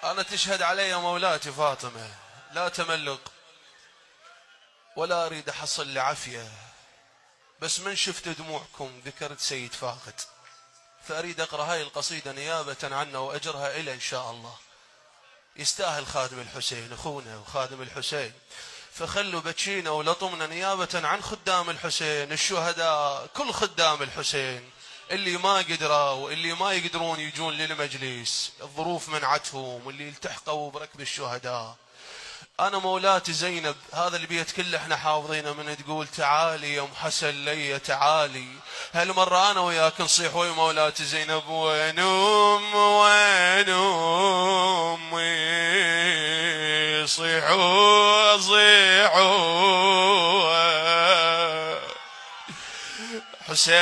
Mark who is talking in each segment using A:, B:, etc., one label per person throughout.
A: أنا تشهد علي مولاتي فاطمة لا تملق ولا أريد أحصل لعافية، بس من شفت دموعكم ذكرت سيد فاقد، فأريد أقرأ هاي القصيدة نيابة عنه وأجرها إلى إن شاء الله. يستاهل خادم الحسين أخونا وخادم الحسين، فخلوا بكينا ولطمنا نيابة عن خدام الحسين الشهداء، كل خدام الحسين اللي ما قدروا واللي ما يقدرون يجون للمجلس، الظروف منعتهم، واللي التحقوا بركب الشهداء. أنا مولاتي زينب هذا البيت كله احنا حافظينه، من تقول تعالي يا ام حسن لي تعالي، هالمرة أنا وياك نصيح ويا مولاتي زينب وين وين أمي، صيحوا صيحوا حسين.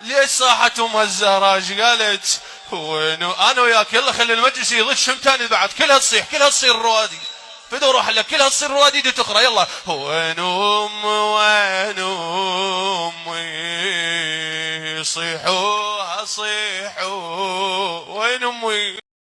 A: ليش صاحت ام الزهراء ايش قالت؟ وينو انا وياك يلا خلي المجلس يضج شمتاني بعد، كلها تصيح كلها تصير روادي في دور حلة، كلها تصير روادي دي تقرا يلا. وين وين امي، صيحوها صيحوا وين امي.